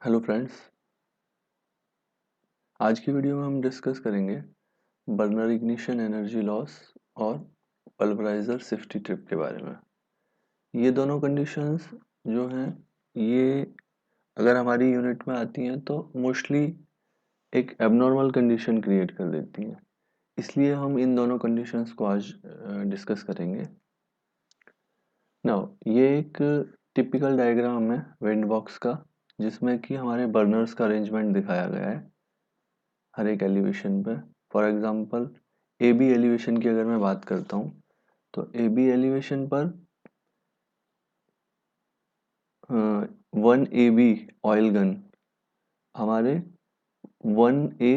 Hello friends, आज की video में हम डिस्कस करेंगे बर्नर इग्निशन एनर्जी लॉस और पल्वराइजर सेफ्टी ट्रिप के बारे में। ये दोनों कंडीशंस जो हैं ये अगर हमारी यूनिट में आती हैं तो मोस्टली एक एबनॉर्मल कंडीशन क्रिएट कर देती हैं। इसलिए हम इन दोनों कंडीशंस को आज डिस्कस करेंगे। नाउ ये एक टिपिकल डायग्राम है विंड बॉक्स का, जिसमें कि हमारे बर्नर्स का अरेंजमेंट दिखाया गया है हर एक एलिवेशन पे। For example A B elevation की अगर मैं बात करता हूँ तो ए बी एलिवेशन पर 1 AB ऑयल गन हमारे 1A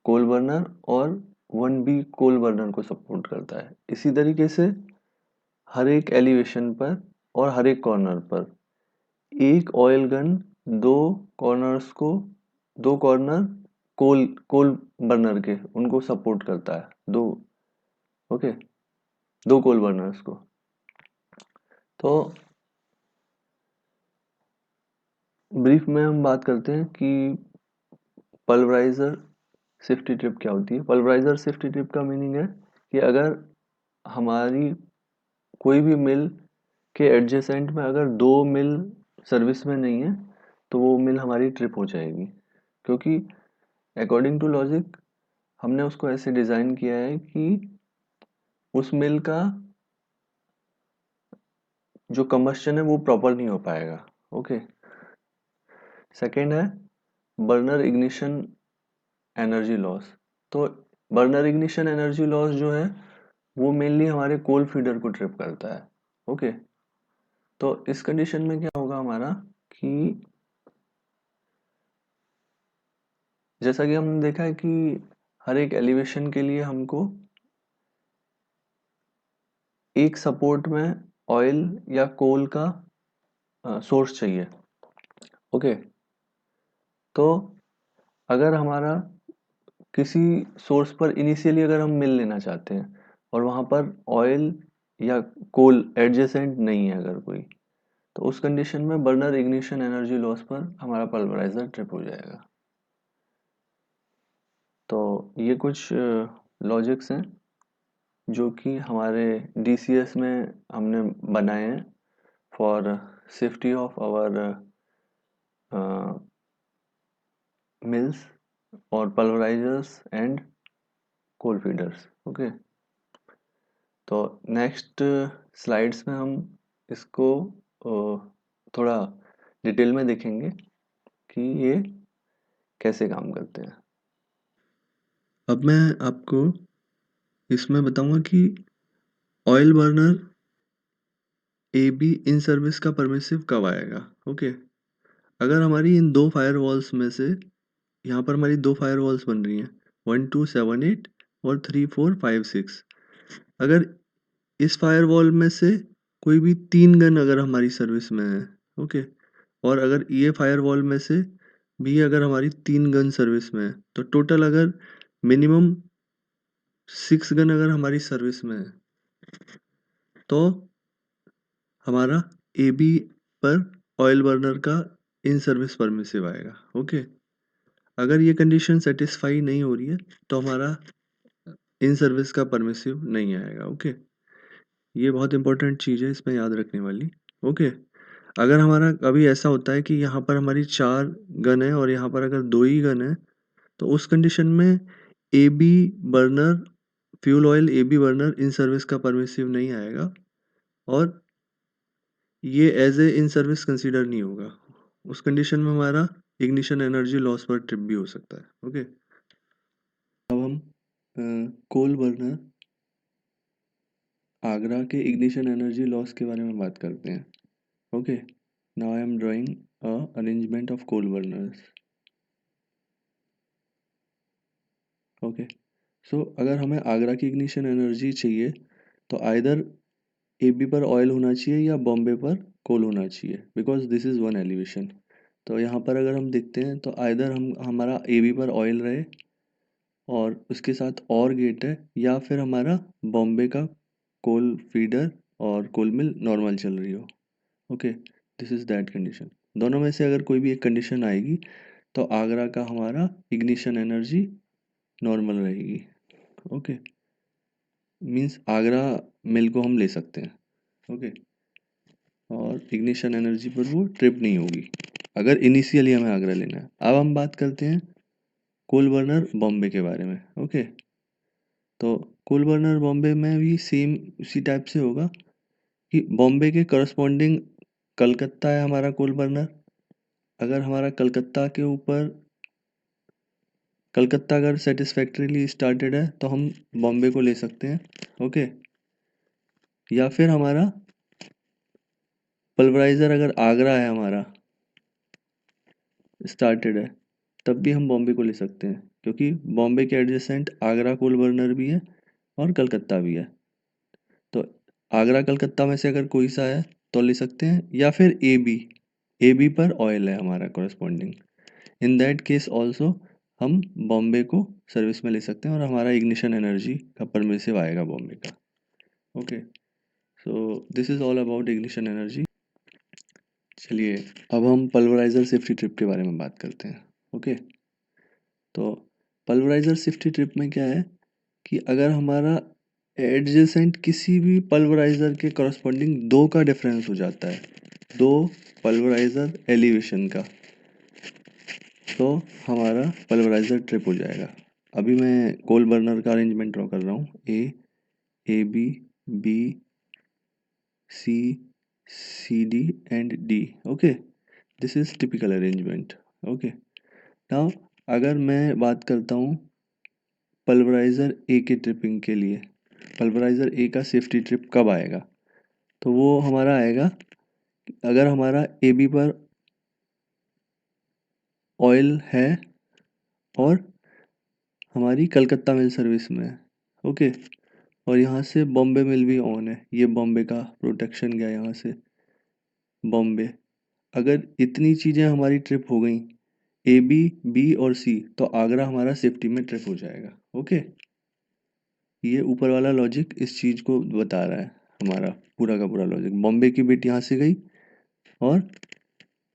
कोल बर्नर और 1B कोल बर्नर को सपोर्ट करता है। इसी तरीके से हर एक एलिवेशन पर और हर एक कॉर्नर पर एक ऑयल गन दो कॉर्नर कोल कोल बर्नर के उनको सपोर्ट करता है। ओके दो कोल बर्नर्स को। तो ब्रीफ में हम बात करते हैं कि पल्वराइजर सेफ्टी ट्रिप क्या होती है। पल्वराइजर सेफ्टी ट्रिप का मीनिंग है कि अगर हमारी कोई भी मिल के एडजेसेंट में अगर दो मिल सर्विस में नहीं है तो वो मिल हमारी ट्रिप हो जाएगी, क्योंकि अकॉर्डिंग टू लॉजिक हमने उसको ऐसे डिज़ाइन किया है कि उस मिल का जो कंबस्शन है वो प्रॉपर नहीं हो पाएगा। ओके, सेकेंड है बर्नर इग्निशन एनर्जी लॉस। तो बर्नर इग्निशन एनर्जी लॉस जो है वो मेनली हमारे कोल फीडर को ट्रिप करता है। ओके, तो इस कंडीशन में क्या होगा हमारा कि जैसा कि हमने देखा है कि हर एक एलिवेशन के लिए हमको एक सपोर्ट में ऑयल या कोल का सोर्स चाहिए। ओके, तो अगर हमारा किसी सोर्स पर इनिशियली अगर हम मिल लेना चाहते हैं और वहाँ पर ऑयल या कोल एडजेसेंट नहीं है अगर कोई, तो उस कंडीशन में बर्नर इग्निशन एनर्जी लॉस पर हमारा पल्वराइजर ट्रिप हो जाएगा। तो ये कुछ लॉजिक्स हैं जो कि हमारे DCS में हमने बनाए हैं for safety of our mills और pulverisers and coal feeders. Okay, तो नेक्स्ट स्लाइड्स में हम इसको थोड़ा डिटेल में देखेंगे कि ये कैसे काम करते हैं। अब मैं आपको इसमें बताऊंगा कि ऑयल बर्नर AB इन सर्विस का परमिसिव कब आएगा। ओके, अगर हमारी इन दो फायर वॉल्स में से यहाँ पर हमारी दो फायर वॉल्स बन रही हैं 1 2 7 8 और 3 4 5 6। अगर इस फायर वॉल में से कोई भी 3 गन अगर हमारी सर्विस में है, ओके, और अगर ये फायर वॉल में से भी अगर हमारी 3 गन सर्विस में है, तो टोटल अगर मिनिमम 6 गन अगर हमारी सर्विस में है तो हमारा AB पर ऑयल बर्नर का इन सर्विस परमिसिव आएगा। ओके, अगर ये कंडीशन सेटिस्फाई नहीं हो रही है तो हमारा इन सर्विस का परमिसिव नहीं आएगा। ओके, ये बहुत इंपॉर्टेंट चीज़ है इसमें याद रखने वाली। ओके, अगर हमारा कभी ऐसा होता है कि यहाँ पर हमारी 4 गन है और यहाँ पर अगर 2 ही गन है, तो उस कंडीशन में AB burner fuel oil AB burner in service का परमिसिव नहीं आएगा और ये as A in service consider नहीं होगा। उस कंडीशन में हमारा इग्निशन एनर्जी लॉस पर ट्रिप भी हो सकता है। ओके, अब हम कोल बर्नर आगरा के इग्निशन एनर्जी लॉस के बारे में बात करते हैं। Okay, now I am drawing a arrangement of coal burners. Okay, so अगर हमें आगरा की इग्निशन एनर्जी चाहिए तो आइदर AB पर ऑयल होना चाहिए या बॉम्बे पर कोल होना चाहिए, because this is one elevation. तो यहाँ पर अगर हम देखते हैं तो आइदर हम हमारा AB पर ऑयल रहे और उसके साथ और गेट है, या फिर हमारा बॉम्बे का कोल फीडर और कोल मिल नॉर्मल चल रही हो। Okay, this is that condition. दोनों में से अगर कोई भी एक कंडीशन आएगी तो आगरा का हमारा इग्निशन एनर्जी नॉर्मल रहेगी। ओके, मीन्स आगरा मिल को हम ले सकते हैं। ओके, और इग्निशन एनर्जी पर वो ट्रिप नहीं होगी अगर इनिशियली हमें आगरा लेना है। अब हम बात करते हैं कोल बर्नर बॉम्बे के बारे में। ओके, तो कोल बर्नर बॉम्बे में भी सेम उसी टाइप से होगा कि बॉम्बे के करस्पॉन्डिंग कलकत्ता है हमारा कोल बर्नर। अगर हमारा कलकत्ता अगर सेटिस्फैक्ट्रीली स्टार्टेड है तो हम बॉम्बे को ले सकते हैं। ओके, या फिर हमारा पल्वराइजर अगर आगरा है हमारा स्टार्टेड है तब भी हम बॉम्बे को ले सकते हैं, क्योंकि बॉम्बे के एडजेसेंट आगरा कोल बर्नर भी है और कलकत्ता भी है। तो आगरा कलकत्ता में से अगर कोई सा है तो ले सकते हैं, या फिर ए बी पर ऑयल है हमारा corresponding. In that case also हम बॉम्बे को सर्विस में ले सकते हैं और हमारा इग्निशन एनर्जी का परमिसिव आएगा बॉम्बे का। Okay, so this is all about ignition energy. चलिए अब हम पल्वराइजर सेफ्टी ट्रिप के बारे में बात करते हैं। ओके, तो पल्वराइजर सेफ्टी ट्रिप में क्या है कि अगर हमारा एडजेसेंट किसी भी पल्वराइजर के कॉरस्पॉन्डिंग दो का डिफरेंस हो जाता है, दो पल्वराइजर एलिवेशन का, तो हमारा पल्वराइजर ट्रिप हो जाएगा। अभी मैं कोल बर्नर का अरेंजमेंट ड्रॉ कर रहा हूँ। A B B C C D and D. Okay, this is typical arrangement. Okay, now अगर मैं बात करता हूँ पल्वराइजर ए के ट्रिपिंग के लिए, पल्वराइजर ए का सेफ्टी ट्रिप कब आएगा, तो वो हमारा आएगा अगर हमारा ए बी पर ऑयल है और हमारी कलकत्ता मिल सर्विस में है। ओके, और यहाँ से बॉम्बे मिल भी ऑन है, ये बॉम्बे का प्रोटेक्शन गया यहाँ से बॉम्बे। अगर इतनी चीज़ें हमारी ट्रिप हो गई ए बी बी और सी, तो आगरा हमारा सेफ्टी में ट्रिप हो जाएगा। ओके, ये ऊपर वाला लॉजिक इस चीज़ को बता रहा है, हमारा पूरा का पूरा लॉजिक। बॉम्बे की बिट यहाँ से गई और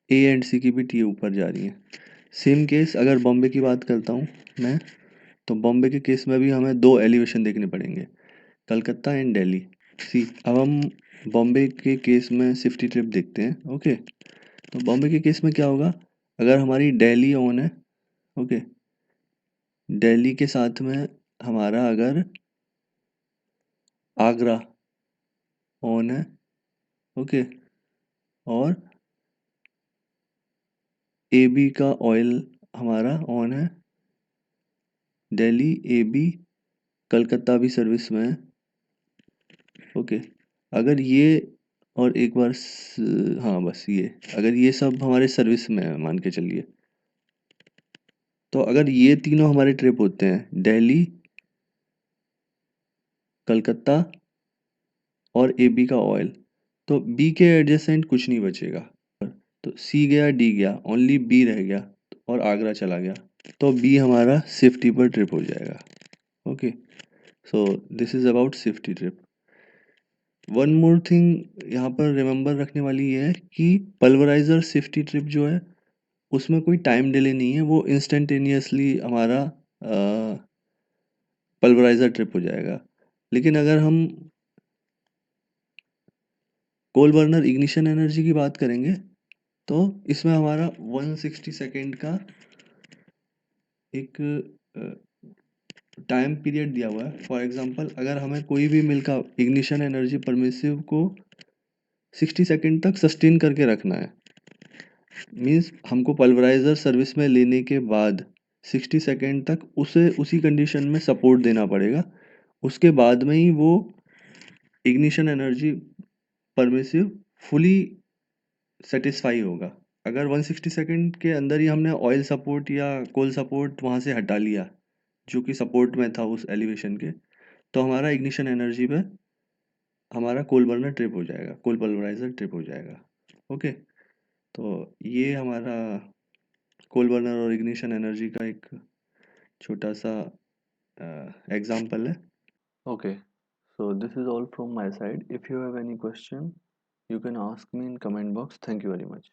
ए एंड सी की बिट ये ऊपर जा रही है। सेम केस अगर बॉम्बे की बात करता हूँ मैं, तो बॉम्बे के केस में भी हमें दो एलिवेशन देखने पड़ेंगे, कलकत्ता एंड दिल्ली। सी अब हम बॉम्बे के केस में सेफ्टी ट्रिप देखते हैं। ओके, तो बॉम्बे के केस में क्या होगा, अगर हमारी दिल्ली ऑन है, ओके, दिल्ली के साथ में हमारा अगर आगरा ऑन है, ओके, और ए बी का ऑयल हमारा ऑन है, दिल्ली ए बी कलकत्ता भी सर्विस में है। ओके, अगर ये और एक बार हाँ बस ये, अगर ये सब हमारे सर्विस में है मान के चलिए, तो अगर ये तीनों हमारे ट्रिप होते हैं दिल्ली कलकत्ता और ए बी का ऑयल, तो बी के एडजेसेंट कुछ नहीं बचेगा। तो सी गया डी गया, ओनली बी रह गया और आगरा चला गया, तो बी हमारा सेफ्टी पर ट्रिप हो जाएगा। Okay, so this is about safety trip. One more thing यहाँ पर रिमेंबर रखने वाली ये है कि पल्वराइजर सेफ्टी ट्रिप जो है उसमें कोई टाइम डिले नहीं है, वो इंस्टेंटेनियसली हमारा पल्वराइजर ट्रिप हो जाएगा। लेकिन अगर हम कोल बर्नर इग्निशन एनर्जी की बात करेंगे तो इसमें हमारा 160 सेकेंड का एक टाइम पीरियड दिया हुआ है। फॉर एग्जांपल अगर हमें कोई भी मिल का इग्निशन एनर्जी परमिसिव को 60 सेकेंड तक सस्टेन करके रखना है, मीन्स हमको पल्वराइजर सर्विस में लेने के बाद 60 सेकेंड तक उसे उसी कंडीशन में सपोर्ट देना पड़ेगा, उसके बाद में ही वो ignition energy permissive fully satisfy होगा। अगर 160 सेकेंड के अंदर ही हमने ऑयल सपोर्ट या कोल सपोर्ट वहाँ से हटा लिया जो कि सपोर्ट में था उस एलिवेशन के, तो हमारा इग्निशन एनर्जी पे हमारा कोल बर्नर ट्रिप हो जाएगा, कोल पल्वराइजर ट्रिप हो जाएगा। ओके, तो ये हमारा कोल बर्नर और इग्निशन एनर्जी का एक छोटा सा एग्जाम्पल है। Okay, so this is all from my side. If you have any question, you can ask me in comment box. Thank you very much.